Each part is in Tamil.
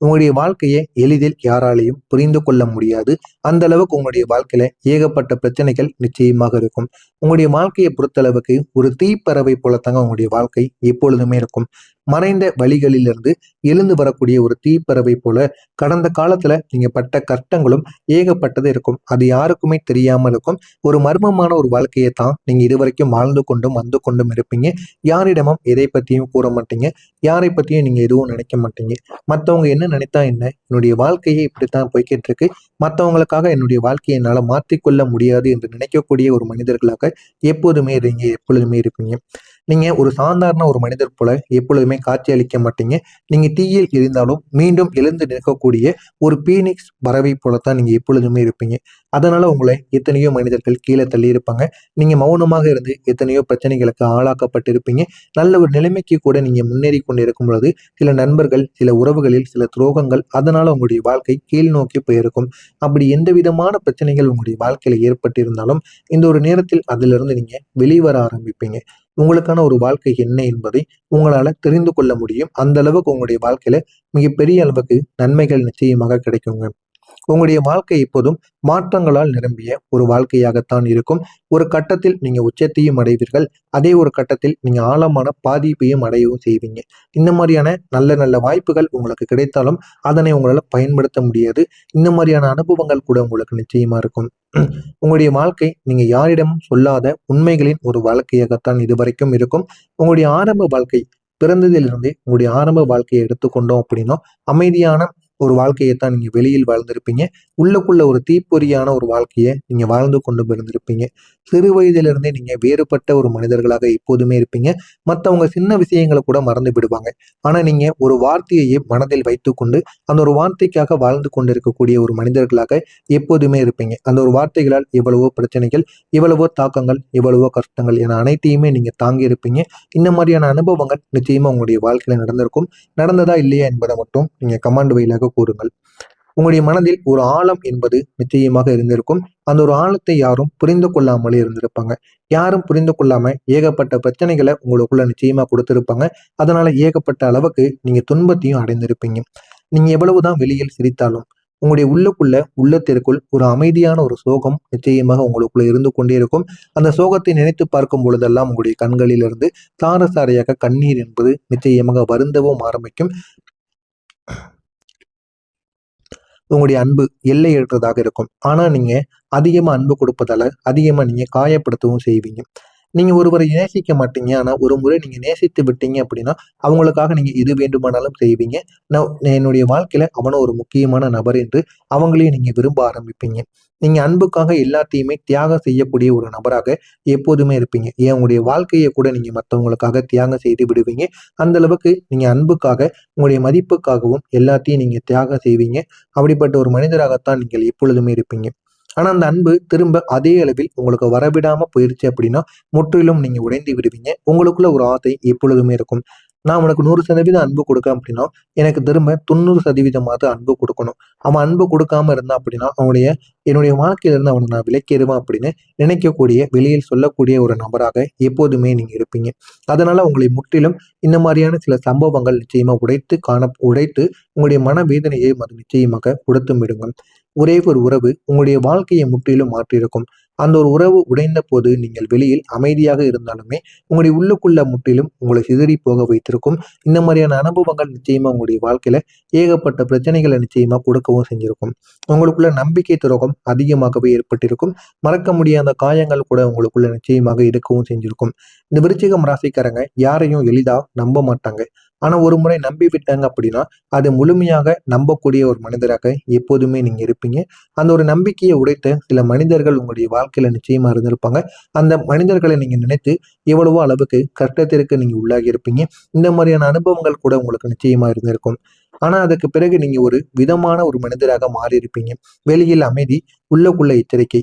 உங்களுடைய வாழ்க்கையை எளிதில் யாராலையும் புரிந்து கொள்ள முடியாது. அந்த அளவுக்கு உங்களுடைய வாழ்க்கையில ஏகப்பட்ட பிரச்சனைகள் நிச்சயமாக இருக்கும். உங்களுடைய வாழ்க்கையை பொறுத்தளவுக்கு ஒரு தீப்பறவை போலத்தாங்க உங்களுடைய வாழ்க்கை எப்பொழுதுமே இருக்கும். மறைந்த வழிகளிலிருந்து எழுந்து வரக்கூடிய ஒரு தீப்பறவை போல கடந்த காலத்துல நீங்க பட்ட கஷ்டங்களும் ஏகப்பட்டது இருக்கும். அது யாருக்குமே தெரியாம இருக்கும். ஒரு மர்மமான ஒரு வாழ்க்கையை தான் நீங்க இதுவரைக்கும் வாழ்ந்து கொண்டும் வந்து கொண்டும் இருப்பீங்க. யாரிடமும் எதை பத்தியும் கூற மாட்டீங்க. யாரை பத்தியும் நீங்க எதுவும் நினைக்க மாட்டீங்க. மத்தவங்க என்ன நினைத்தா என்ன, என்னுடைய வாழ்க்கையே இப்படித்தான் போய்க்கிட்டு இருக்கு, மத்தவங்களுக்காக என்னுடைய வாழ்க்கையை என்னால மாற்றிக்கொள்ள முடியாது என்று நினைக்கக்கூடிய ஒரு மனிதர்களாக எப்போதுமே நீங்க எப்பொழுதுமே இருப்பீங்க. நீங்க ஒரு சாதாரண ஒரு மனிதர் போல எப்பொழுதுமே காட்சி அளிக்க மாட்டீங்க. நீங்க தீயில் எரிந்தாலும் மீண்டும் எழுந்து நிற்கக்கூடிய ஒரு பீனிக்ஸ் பறவை போலத்தான் நீங்க எப்பொழுதுமே இருப்பீங்க. அதனால உங்களை எத்தனையோ மனிதர்கள் கீழே தள்ளி இருப்பாங்க. நீங்க மௌனமாக இருந்து எத்தனையோ பிரச்சனைகளுக்கு ஆளாக்கப்பட்டிருப்பீங்க. நல்ல ஒரு நிலைமைக்கு கூட நீங்க முன்னேறி கொண்டு இருக்கும் பொழுது சில நண்பர்கள், சில உறவுகளில் சில துரோகங்கள், அதனால உங்களுடைய வாழ்க்கை கீழ் நோக்கி போயிருக்கும். அப்படி எந்த விதமான பிரச்சனைகள் உங்களுடைய வாழ்க்கையில ஏற்பட்டிருந்தாலும் இந்த ஒரு நேரத்தில் அதிலிருந்து நீங்க வெளிவர ஆரம்பிப்பீங்க. உங்களுக்கான ஒரு வாழ்க்கை என்ன என்பதை உங்களால தெரிந்து கொள்ள முடியும். அந்த அளவுக்கு உங்களுடைய வாழ்க்கையில மிகப்பெரிய அளவுக்கு நன்மைகள் நிச்சயமாக கிடைக்குங்க. உங்களுடைய வாழ்க்கை எப்போதும் மாற்றங்களால் நிரம்பிய ஒரு வாழ்க்கையாகத்தான் இருக்கும். ஒரு கட்டத்தில் நீங்க உச்சத்தையும் அடைவீர்கள். அதே ஒரு கட்டத்தில் நீங்க ஆழமான பாதிப்பையும் அடையவும் செய்வீங்க. இந்த மாதிரியான நல்ல நல்ல வாய்ப்புகள் உங்களுக்கு கிடைத்தாலும் அதனை உங்களால பயன்படுத்த முடியாது. இந்த மாதிரியான அனுபவங்கள் கூட உங்களுக்கு நிச்சயமா இருக்கும். உங்களுடைய வாழ்க்கை நீங்க யாரிடமும் சொல்லாத உண்மைகளின் ஒரு வாழ்க்கையாகத்தான் இதுவரைக்கும் இருக்கும். உங்களுடைய ஆரம்ப வாழ்க்கை பிறந்ததிலிருந்தே உங்களுடைய ஆரம்ப வாழ்க்கையை எடுத்துக்கொண்டோம் அப்படின்னா அமைதியான ஒரு வாழ்க்கையைத்தான் நீங்க வெளியில் வாழ்ந்திருப்பீங்க. உள்ளுக்குள்ள ஒரு தீப்பொறியான ஒரு வாழ்க்கையை நீங்க வாழ்ந்து கொண்டு இருந்திருப்பீங்க. சிறு வயதிலிருந்தே நீங்க வேறுபட்ட ஒரு மனிதர்களாக எப்போதுமே இருப்பீங்க. மற்றவங்க சின்ன விஷயங்களை கூட மறந்து விடுவாங்க. ஆனா நீங்க ஒரு வார்த்தையையே மனதில் வைத்துக்கொண்டு அந்த ஒரு வார்த்தைக்காக வாழ்ந்து கொண்டிருக்கக்கூடிய ஒரு மனிதர்களாக எப்போதுமே இருப்பீங்க. அந்த ஒரு வார்த்தைகளால் எவ்வளவோ பிரச்சனைகள், எவ்வளவோ தாக்கங்கள், எவ்வளவோ கஷ்டங்கள் என அனைத்தையுமே நீங்க தாங்கி இருப்பீங்க. இந்த மாதிரியான அனுபவங்கள் நிச்சயமா உங்களுடைய வாழ்க்கையில நடந்திருக்கும். நடந்ததா இல்லையா என்பதை மட்டும் நீங்க கமாண்ட் வாயிலாக கூறுங்கள். உங்களுடைய மனதில் ஒரு ஆழம் என்பது நிச்சயமாக இருந்திருக்கும். அந்த ஒரு ஆழத்தை யாரும் புரிந்து கொள்ளாமலே இருந்திருப்பாங்க. யாரும் புரிந்து கொள்ளாம ஏகப்பட்ட பிரச்சனைகளை உங்களுக்குள்ள நிச்சயமா கொடுத்திருப்பாங்க. அதனால ஏகப்பட்ட அளவுக்கு நீங்க துன்பத்தையும் அடைந்திருப்பீங்க. நீங்க எவ்வளவுதான் வெளியில் சிரித்தாலும் உங்களுடைய உள்ளத்திற்குள் ஒரு அமைதியான ஒரு சோகம் நிச்சயமாக உங்களுக்குள்ள இருந்து கொண்டே இருக்கும். அந்த சோகத்தை நினைத்து பார்க்கும் பொழுதெல்லாம் உங்களுடைய கண்களிலிருந்து சார சாரையாக கண்ணீர் என்பது நிச்சயமாக வருந்தவும் ஆரம்பிக்கும். உங்களுடைய அன்பு எல்லையற்றதாக இருக்கும். ஆனா நீங்க அதிகமா அன்பு கொடுப்பதால அதிகமா நீங்க காயப்படுத்தவும் செய்வீங்க. நீங்க ஒருவரை நேசிக்க மாட்டீங்க. ஆனா ஒரு முறை நீங்க நேசித்து விட்டீங்க அப்படின்னா அவங்களுக்காக நீங்க எது வேண்டுமானாலும் செய்வீங்க. என்னுடைய வாழ்க்கையில அவனும் ஒரு முக்கியமான நபர் என்று அவங்களையும் நீங்க விரும்ப ஆரம்பிப்பீங்க. நீங்க அன்புக்காக எல்லாத்தையுமே தியாகம் செய்யக்கூடிய ஒரு நபராக எப்போதுமே இருப்பீங்க. ஏன் உங்களுடைய வாழ்க்கையை கூட நீங்க மற்றவங்களுக்காக தியாகம் செய்து விடுவீங்க. அந்த அளவுக்கு நீங்க அன்புக்காக, உங்களுடைய மதிப்புக்காகவும் எல்லாத்தையும் நீங்க தியாகம் செய்வீங்க. அப்படிப்பட்ட ஒரு மனிதராகத்தான் நீங்கள் எப்பொழுதுமே இருப்பீங்க. ஆனா அந்த அன்பு திரும்ப அதே அளவில் உங்களுக்கு வரவிடாம போயிருச்சு அப்படின்னா முற்றிலும் நீங்க உடைந்து விடுவீங்க. உங்களுக்குள்ள ஒரு ஆசை எப்பொழுதுமே இருக்கும். நான் உனக்கு 100% அன்பு கொடுக்கேன் அப்படின்னா எனக்கு திரும்ப 90% அன்பு கொடுக்கணும். அவன் அன்பு கொடுக்காம இருந்தான் அப்படின்னா என்னுடைய வாழ்க்கையில இருந்து அவனை நான் விலக்கிடுவேன் அப்படின்னு நினைக்கக்கூடிய, வெளியில் சொல்லக்கூடிய ஒரு நபராக எப்போதுமே நீங்க இருப்பீங்க. அதனால உங்களை முற்றிலும் இந்த மாதிரியான சில சம்பவங்கள் நிச்சயமா உடைத்து உங்களுடைய மனவேதனையை அது நிச்சயமாக கொடுத்தும் விடுங்க. ஒரே ஒரு உறவு உங்களுடைய வாழ்க்கையை முற்றிலும் மாற்றியிருக்கும். அந்த ஒரு உறவு உடைந்த போது நீங்கள் வெளியில் அமைதியாக இருந்தாலுமே உங்களுடைய உள்ளுக்குள்ள முற்றிலும் உங்களை சிதறி போக வைத்திருக்கும். இந்த மாதிரியான அனுபவங்கள் நிச்சயமா உங்களுடைய வாழ்க்கையில ஏகப்பட்ட பிரச்சனைகளை நிச்சயமா கொடுக்கவும் செஞ்சிருக்கும். உங்களுக்குள்ள நம்பிக்கை துரோகம் அதிகமாகவே ஏற்பட்டிருக்கும். மறக்க முடியாத காயங்கள் கூட உங்களுக்குள்ள நிச்சயமாக இருக்கவும் செஞ்சிருக்கும். இந்த விருச்சிகம் ராசிக்காரங்க யாரையும் எளிதா நம்ப மாட்டாங்க. ஆனா ஒரு முறை நம்பி விட்டாங்க அப்படின்னா அது முழுமையாக நம்பக்கூடிய ஒரு மனிதராக எப்போதுமே நீங்க இருப்பீங்க. அந்த ஒரு நம்பிக்கையை உடைத்த சில மனிதர்கள் உங்களுடைய வாழ்க்கையில நிச்சயமா இருந்திருப்பாங்க. அந்த மனிதர்களை நீங்க நினைத்து எவ்வளவோ அளவுக்கு கஷ்டத்திற்கு நீங்க உள்ளாகி இருப்பீங்க. இந்த மாதிரியான அனுபவங்கள் கூட உங்களுக்கு நிச்சயமா இருந்திருக்கும். ஆனா அதுக்கு பிறகு நீங்க ஒரு விதமான ஒரு மனிதராக மாறி இருப்பீங்க. வெளியில் அமைதி, உள்ளுக்குள்ள எச்சரிக்கை.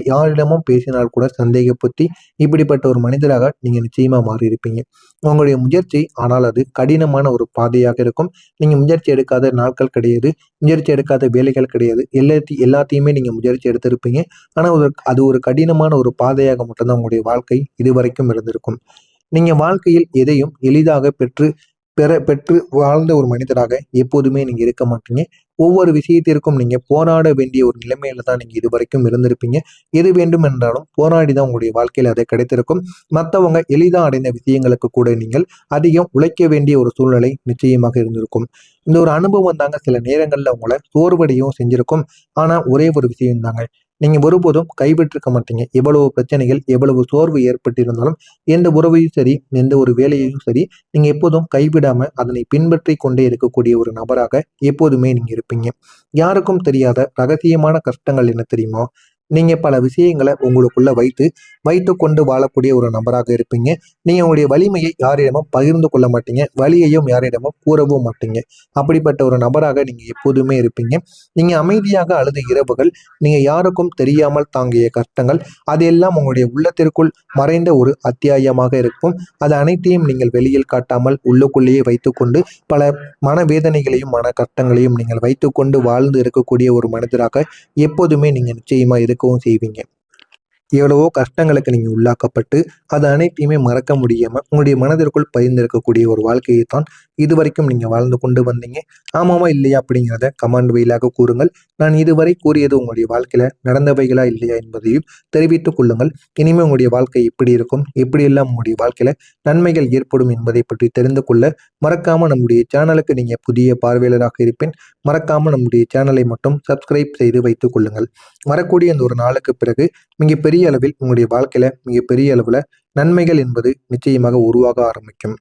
யாரிடமும் பேசினால் கூட சந்தேக புத்தி, இப்படிப்பட்ட ஒரு மனிதராக நீங்க நிச்சயமா மாறி இருப்பீங்க. உங்களுடைய முயற்சி ஆனால் அது கடினமான ஒரு பாதையாக இருக்கும். நீங்க முயற்சி எடுக்காத நாட்கள் கிடையாது. முயற்சி எடுக்காத வேலைகள் கிடையாது. எல்லாத்தையுமே நீங்க முயற்சி எடுத்திருப்பீங்க. ஆனா அது ஒரு கடினமான ஒரு பாதையாக மட்டும்தான் உங்களுடைய வாழ்க்கை இதுவரைக்கும் இருந்திருக்கும். நீங்க வாழ்க்கையில் எதையும் எளிதாக பெற்று பெற்று வாழ்ந்த ஒரு மனிதராக எப்போதுமே நீங்க இருக்க மாட்டீங்க. ஒவ்வொரு விஷயத்திற்கும் நீங்க போராட வேண்டிய ஒரு நிலைமையில தான் நீங்க இதுவரைக்கும் இருந்திருப்பீங்க. எது வேண்டும் என்றாலும் போராடி தான் உங்களுடைய வாழ்க்கையில அது கிடைத்திருக்கும். மத்தவங்க எளிதா அடைந்த விஷயங்களுக்கு கூட நீங்கள் அதிகம் உழைக்க வேண்டிய ஒரு சூழ்நிலை நிச்சயமாக இருந்திருக்கும். இந்த ஒரு அனுபவம் தாங்க சில நேரங்கள்ல உங்கள சோர்வடையவும் செஞ்சிருக்கும். ஆனா ஒரே ஒரு விஷயம் தாங்க. நீங்க ஒருபோதும் கைவிட்டிருக்க மாட்டீங்க. எவ்வளவு பிரச்சனைகள், எவ்வளவு சோர்வு ஏற்பட்டிருந்தாலும், எந்த உறவையும் சரி, எந்த ஒரு வேலையையும் சரி, நீங்க எப்போதும் கைவிடாம அதனை பின்பற்றிக் கொண்டே இருக்கக்கூடிய ஒரு நபராக எப்போதுமே நீங்க இருப்பீங்க. யாருக்கும் தெரியாத ரகசியமான கஷ்டங்கள் என்ன தெரியுமா? நீங்க பல விஷயங்கள உங்களுக்குள்ள வைத்துக்கொண்டு வாழக்கூடிய ஒரு நபராக இருப்பீங்க. நீங்க உங்களுடைய வலிமையை யாரிடமும் பகிர்ந்து கொள்ள மாட்டீங்க. வலியையும் யாரிடமும் கூறவும் மாட்டீங்க. அப்படிப்பட்ட ஒரு நபராக நீங்க எப்போதுமே இருப்பீங்க. நீங்க அமைதியாக அழுத இரவுகள், நீங்க யாருக்கும் தெரியாமல் தாங்கிய கஷ்டங்கள், அது எல்லாம் உங்களுடைய உள்ளத்திற்குள் மறைந்த ஒரு அத்தியாயமாக இருக்கும். அது அனைத்தையும் நீங்கள் வெளியில் காட்டாமல் உள்ளுக்குள்ளேயே வைத்துக்கொண்டு பல மனவேதனைகளையும், மன கஷ்டங்களையும் நீங்கள் வைத்துக்கொண்டு வாழ்ந்து இருக்கக்கூடிய ஒரு மனிதராக எப்போதுமே நீங்க நிச்சயமா இருக்கவும் செய்வீங்க. எவ்வளவோ கஷ்டங்களுக்கு நீங்க உள்ளாக்கப்பட்டு, அது அனைத்தையுமே மறக்க முடியாம, உங்களுடைய மனதிற்குள் பதிந்திருக்கக்கூடிய ஒரு வாழ்க்கையை தான் இதுவரைக்கும் நீங்க வாழ்ந்து கொண்டு வந்தீங்க. ஆமாவா? இல்லையா? அப்படிங்கிறத கமெண்ட் வாயிலாக கூறுங்கள். நான் இதுவரை கூறியது உங்களுடைய வாழ்க்கையில நடந்தவைகளா? இல்லையா? என்பதையும் தெரிவித்துக் கொள்ளுங்கள். இனிமே உங்களுடைய வாழ்க்கை எப்படி இருக்கும்? எப்படியெல்லாம் உங்களுடைய வாழ்க்கையில நன்மைகள் ஏற்படும் என்பதை பற்றி தெரிந்து கொள்ள, மறக்காம நம்முடைய சேனலுக்கு நீங்க புதிய பார்வையாளராக இருப்பேன். மறக்காம நம்முடைய சேனலை மட்டும் சப்ஸ்கிரைப் செய்து வைத்துக் கொள்ளுங்கள். வரக்கூடிய இந்த ஒரு நாளுக்கு பிறகு மிகப்பெரிய அளவில் உங்களுடைய வாழ்க்கையில மிகப்பெரிய அளவுல நன்மைகள் என்பது நிச்சயமாக உருவாக ஆரம்பிக்கும்.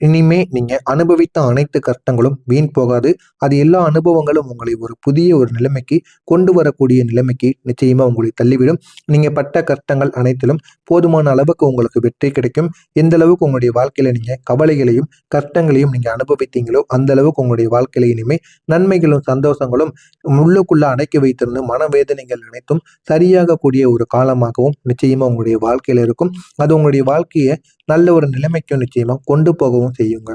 இனிமே நீங்க அனுபவித்த அனைத்து கஷ்டங்களும் வீண் போகாது. அது எல்லா அனுபவங்களும் உங்களை ஒரு புதிய ஒரு நிலைமைக்கு கொண்டு வரக்கூடிய நிலைமைக்கு நிச்சயமா உங்களை தள்ளிவிடும். நீங்க பட்ட கஷ்டங்கள் அனைத்திலும் போதுமான அளவுக்கு உங்களுக்கு வெற்றி கிடைக்கும். எந்த அளவுக்கு உங்களுடைய வாழ்க்கையில நீங்க கவலைகளையும் கஷ்டங்களையும் நீங்க அனுபவித்தீங்களோ அந்த அளவுக்கு உங்களுடைய வாழ்க்கையில இனிமே நன்மைகளும் சந்தோஷங்களும் உள்ளுக்குள்ள அடக்கி வைத்திருந்த மனவேதனைகள் அனைத்தும் சரியாக கூடிய ஒரு காலமாகவும் நிச்சயமா உங்களுடைய வாழ்க்கையில இருக்கும். அது உங்களுடைய வாழ்க்கையை நல்ல ஒரு நிலைமைக்கும் நிச்சயமா கொண்டு போகவும் செய்யுங்க.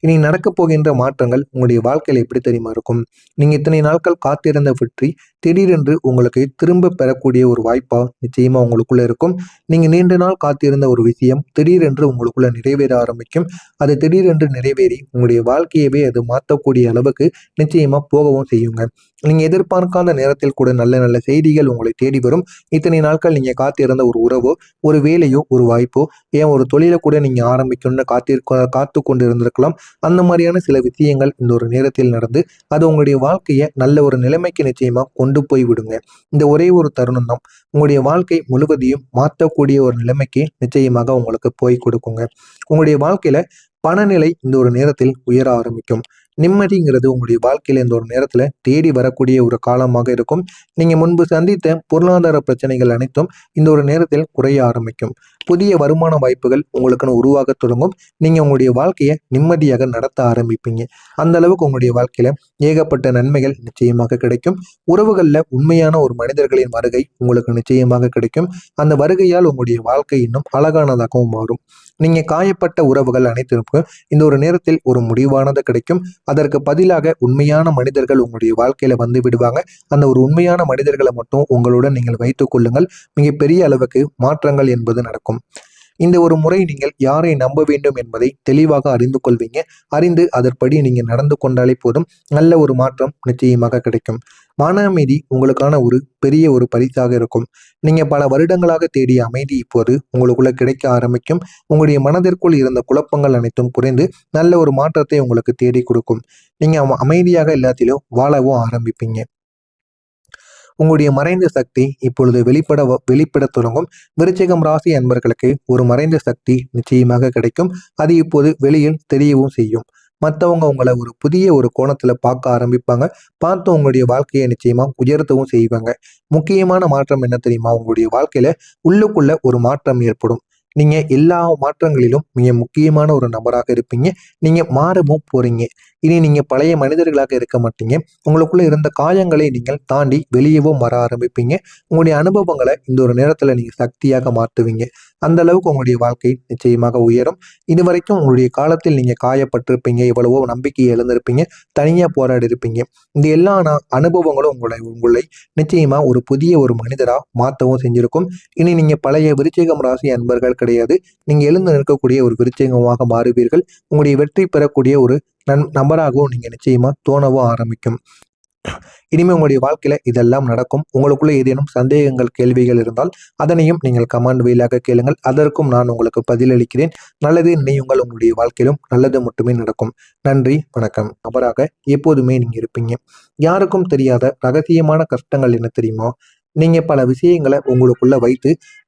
இனி நடக்கப் போகின்ற மாற்றங்கள் உங்களுடைய வாழ்க்கையில எப்படி தெரியுமா இருக்கும்? நீங்க இத்தனை நாட்கள் காத்திருந்த வெற்றி திடீரென்று உங்களுக்கு திரும்ப பெறக்கூடிய ஒரு வாய்ப்பா நிச்சயமா உங்களுக்குள்ள இருக்கும். நீங்க நீண்ட நாள் காத்திருந்த ஒரு விஷயம் திடீரென்று உங்களுக்குள்ள நிறைவேற ஆரம்பிக்கும். அது திடீரென்று நிறைவேறி உங்களுடைய வாழ்க்கையவே அது மாற்றக்கூடிய அளவுக்கு நிச்சயமா போகவும் செய்யுங்க. நீங்க எதிர்பார்க்காத நேரத்தில் கூட நல்ல நல்ல செய்திகள் உங்களை தேடி வரும். இத்தனை நாட்கள் நீங்க காத்திருந்த ஒரு உறவோ, ஒரு வேலையோ, ஒரு வாய்ப்போ, ஏன் ஒரு தொழிலை கூட நீங்க ஆரம்பிக்கணும்னு காத்து கொண்டு இருந்திருக்கலாம். அந்த மாதிரியான சில விஷயங்கள் இந்த ஒரு நேரத்தில் நடந்து அது உங்களுடைய வாழ்க்கையை நல்ல ஒரு நிலைமைக்கு நிச்சயமா கொண்டு போய் விடுங்க. இந்த ஒரே ஒரு தருணம் தான் உங்களுடைய வாழ்க்கை முழுவதையும் மாற்றக்கூடிய ஒரு நிலைமைக்கு நிச்சயமாக உங்களுக்கு போய் கொடுக்குங்க. உங்களுடைய வாழ்க்கையில பணநிலை இந்த ஒரு நேரத்தில் உயர ஆரம்பிக்கும். நிம்மதிங்கிறது உங்களுடைய வாழ்க்கையில இந்த ஒரு நேரத்துல தேடி வரக்கூடிய ஒரு காலமாக இருக்கும். நீங்க முன்பு சந்தித்த பொருளாதார பிரச்சனைகள் அனைத்தும் இந்த ஒரு நேரத்தில் குறைய ஆரம்பிக்கும். புதிய வருமான வாய்ப்புகள் உங்களுக்குன்னு உருவாக தொடங்கும். நீங்க உங்களுடைய வாழ்க்கையை நிம்மதியாக நடத்த ஆரம்பிப்பீங்க. அந்த அளவுக்கு உங்களுடைய வாழ்க்கையில ஏகப்பட்ட நன்மைகள் நிச்சயமாக கிடைக்கும். உறவுகள்ல உண்மையான ஒரு மனிதர்களின் வருகை உங்களுக்கு நிச்சயமாக கிடைக்கும். அந்த வருகையால் உங்களுடைய வாழ்க்கை இன்னும் அழகானதாகவும் மாறும். நீங்க காயப்பட்ட உறவுகள் அனைத்திற்கும் இந்த ஒரு நேரத்தில் ஒரு முடிவானது கிடைக்கும். அதற்கு பதிலாக உண்மையான மனிதர்கள் உங்களுடைய வாழ்க்கையில வந்து விடுவாங்க. அந்த ஒரு உண்மையான மனிதர்களை மட்டும் உங்களுடன் நீங்கள் வைத்துக் கொள்ளுங்கள். மிகப்பெரிய அளவுக்கு மாற்றங்கள் என்பது நடக்கும். இந்த ஒரு முறை நீங்கள் யாரை நம்ப வேண்டும் என்பதை தெளிவாக அறிந்து கொள்வீங்க. அறிந்து அதன்படி நீங்க நடந்து கொண்டாலே போதும். நல்ல ஒரு மாற்றம் நிச்சயமாக கிடைக்கும். மன அமைதி உங்களுக்கான ஒரு பெரிய ஒரு பரிசாக இருக்கும். நீங்க பல வருடங்களாக தேடிய அமைதி இப்போது உங்களுக்குள்ள கிடைக்க ஆரம்பிக்கும். உங்களுடைய மனதிற்குள் இருந்த குழப்பங்கள் அனைத்தும் குறைந்து நல்ல ஒரு மாற்றத்தை உங்களுக்கு தேடி கொடுக்கும். நீங்க அமைதியாக எல்லாத்திலும் வாழவும் ஆரம்பிப்பீங்க. உங்களுடைய மறைந்த சக்தி இப்பொழுது வெளிப்பட தொடங்கும். விருச்சிகம் ராசி அன்பர்களுக்கு ஒரு மறைந்த சக்தி நிச்சயமாக கிடைக்கும். அது இப்போது வெளியில் தெரியவும் செய்யும். மற்றவங்க உங்களை ஒரு புதிய ஒரு கோணத்துல பார்க்க ஆரம்பிப்பாங்க. பார்த்து உங்களுடைய வாழ்க்கையை நிச்சயமா உயர்த்தவும் செய்வாங்க. முக்கியமான மாற்றம் என்ன தெரியுமா? உங்களுடைய வாழ்க்கையில உள்ளுக்குள்ள ஒரு மாற்றம் ஏற்படும். நீங்க எல்லா மாற்றங்களிலும் மிக முக்கியமான ஒரு நபராக இருப்பீங்க. நீங்க மாறவும் போறீங்க. இனி நீங்க பழைய மனிதர்களாக இருக்க மாட்டீங்க. உங்களுக்குள்ள இருந்த காயங்களை நீங்கள் தாண்டி வெளியவும் வர ஆரம்பிப்பீங்க. உங்களுடைய அனுபவங்களை இந்த ஒரு நேரத்துல நீங்க சக்தியாக மாற்றுவீங்க. அந்த அளவுக்கு உங்களுடைய வாழ்க்கை நிச்சயமாக உயரும். இதுவரைக்கும் உங்களுடைய காலத்தில் நீங்க காயப்பட்டிருப்பீங்க, எவ்வளவோ நம்பிக்கையை இழந்திருப்பீங்க, தனியா போராடி இருப்பீங்க. இந்த எல்லா அனுபவங்களும் உங்களை நிச்சயமா ஒரு புதிய ஒரு மனிதரா மாற்றவும் செஞ்சிருக்கும். இனி நீங்க பழைய விருச்சிகம் ராசி அன்பர்கள் கிடையாது. நீங்க எழுந்து நிற்கக்கூடிய ஒரு விருச்சிகமாக மாறுவீர்கள். உங்களுடைய வெற்றி பெறக்கூடிய ஒரு நபராகவும் நீங்க நிச்சயமா தோணவும் ஆரம்பிக்கும். இனிமே உங்களுடைய வாழ்க்கையில இதெல்லாம் நடக்கும். உங்களுக்குள்ள ஏதேனும் சந்தேகங்கள், கேள்விகள் இருந்தால் அதனையும் நீங்கள் கமெண்ட் வாயிலாக கேளுங்கள். அதற்கும் நான் உங்களுக்கு பதிலளிக்கிறேன். நல்லது நினையுங்கள். உங்களுடைய வாழ்க்கையிலும் நல்லது மட்டுமே நடக்கும். நன்றி, வணக்கம். நபராக எப்போதுமே நீங்க இருப்பீங்க. யாருக்கும் தெரியாத ரகசியமான கஷ்டங்கள் என்ன தெரியுமா? நீங்க பல விஷயங்களை உங்களுக்குள்ள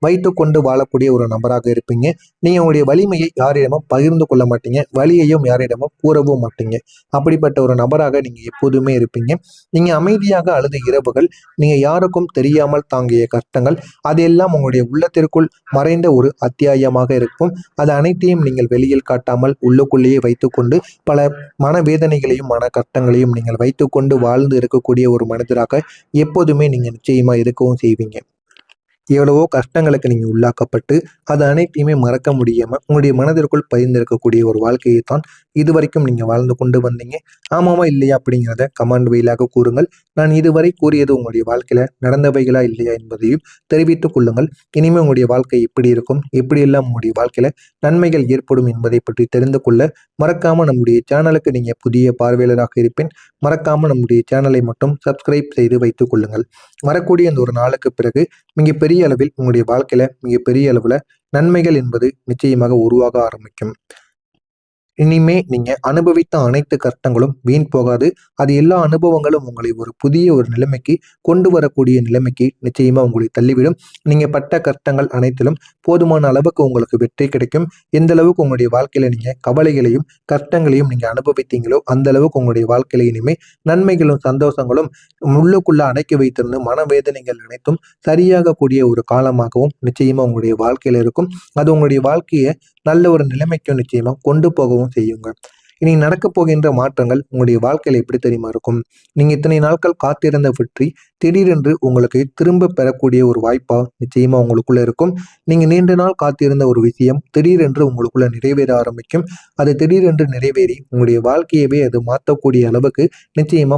வைத்து கொண்டு வாழக்கூடிய ஒரு நபராக இருப்பீங்க. நீங்க உங்களுடைய வலிமையை யாரிடமும் பகிர்ந்து கொள்ள மாட்டீங்க. வலியையும் யாரிடமும் கூறவும் மாட்டீங்க. அப்படிப்பட்ட ஒரு நபராக நீங்க எப்போதுமே இருப்பீங்க. நீங்க அமைதியாக அழுத இரவுகள், நீங்க யாருக்கும் தெரியாமல் தாங்கிய கஷ்டங்கள், அதெல்லாம் உங்களுடைய உள்ளத்திற்குள் மறைந்த ஒரு அத்தியாயமாக இருக்கும். அது அனைத்தையும் நீங்கள் வெளியில் காட்டாமல் உள்ளுக்குள்ளேயே வைத்துக்கொண்டு பல மனவேதனைகளையும் மன கஷ்டங்களையும் நீங்கள் வைத்துக்கொண்டு வாழ்ந்து இருக்கக்கூடிய ஒரு மனிதராக எப்போதுமே நீங்க நிச்சயமா இருக்கவும் செய்வீங்க. எவ்வளவோ கஷ்டங்களுக்கு நீங்க உள்ளாக்கப்பட்டு அது அனைத்தையுமே மறக்க முடியாம உங்களுடைய மனதிற்குள் பதிந்திருக்கக்கூடிய ஒரு வாழ்க்கையை தான் இதுவரைக்கும் நீங்க வாழ்ந்து கொண்டு வந்தீங்க. ஆமாவா இல்லையா அப்படிங்கிறத கமெண்ட் வாயிலாக கூறுங்கள். நான் இதுவரை கூறியது உங்களுடைய வாழ்க்கையில நடந்தவைகளா இல்லையா என்பதையும் தெரிவித்துக் கொள்ளுங்கள். இனிமே உங்களுடைய வாழ்க்கை எப்படி இருக்கும், எப்படியெல்லாம் உங்களுடைய வாழ்க்கையில நன்மைகள் ஏற்படும் என்பதை பற்றி தெரிந்து கொள்ள மறக்காம நம்முடைய சேனலுக்கு நீங்க புதிய பார்வையாளராக இருப்பேன். மறக்காம நம்முடைய சேனலை மட்டும் சப்ஸ்கிரைப் செய்து வைத்துக் கொள்ளுங்கள். வரக்கூடிய இந்த ஒரு நாளுக்கு பிறகு மிகப்பெரிய அளவில் உங்களுடைய வாழ்க்கையில மிகப்பெரிய அளவுல நன்மைகள் என்பது நிச்சயமாக உருவாக ஆரம்பிக்கும். இனிமே நீங்க அனுபவித்த அனைத்து கஷ்டங்களும் வீண் போகாது. அது எல்லா அனுபவங்களும் உங்களை ஒரு புதிய ஒரு நிலைமைக்கு கொண்டு வரக்கூடிய நிலைமைக்கு நிச்சயமா உங்களை தள்ளிவிடும். நீங்க பட்ட கஷ்டங்கள் அனைத்திலும் போதுமான அளவுக்கு உங்களுக்கு வெற்றி கிடைக்கும். எந்த அளவுக்கு உங்களுடைய வாழ்க்கையில நீங்க கவலைகளையும் கஷ்டங்களையும் நீங்க அனுபவித்தீங்களோ அந்த அளவுக்கு உங்களுடைய வாழ்க்கையில இனிமே நன்மைகளும் சந்தோஷங்களும் உள்ளுக்குள்ள அடக்கி வைத்திருந்த மனவேதனைகள் அனைத்தும் சரியாக கூடிய ஒரு காலமாகவும் நிச்சயமா உங்களுடைய வாழ்க்கையில இருக்கும். அது உங்களுடைய வாழ்க்கையை நல்ல ஒரு நிலைமைக்கும் நிச்சயமா கொண்டு போகவும் செய்யுங்க. இனி நடக்க போகின்ற மாற்றங்கள் உங்களுடைய வாழ்க்கையில எப்படி தெரியுமா இருக்கும்? நீங்க இத்தனை நாட்கள் காத்திருந்த வெற்றி திடீரென்று உங்களுக்கு திரும்ப பெறக்கூடிய ஒரு வாய்ப்பா நிச்சயமா உங்களுக்குள்ள இருக்கும். நீங்க நீண்ட நாள் காத்திருந்த ஒரு விஷயம் திடீரென்று உங்களுக்குள்ள நிறைவேற ஆரம்பிக்கும். அது திடீரென்று நிறைவேறி உங்களுடைய வாழ்க்கையவே அது மாற்றக்கூடிய அளவுக்கு நிச்சயமா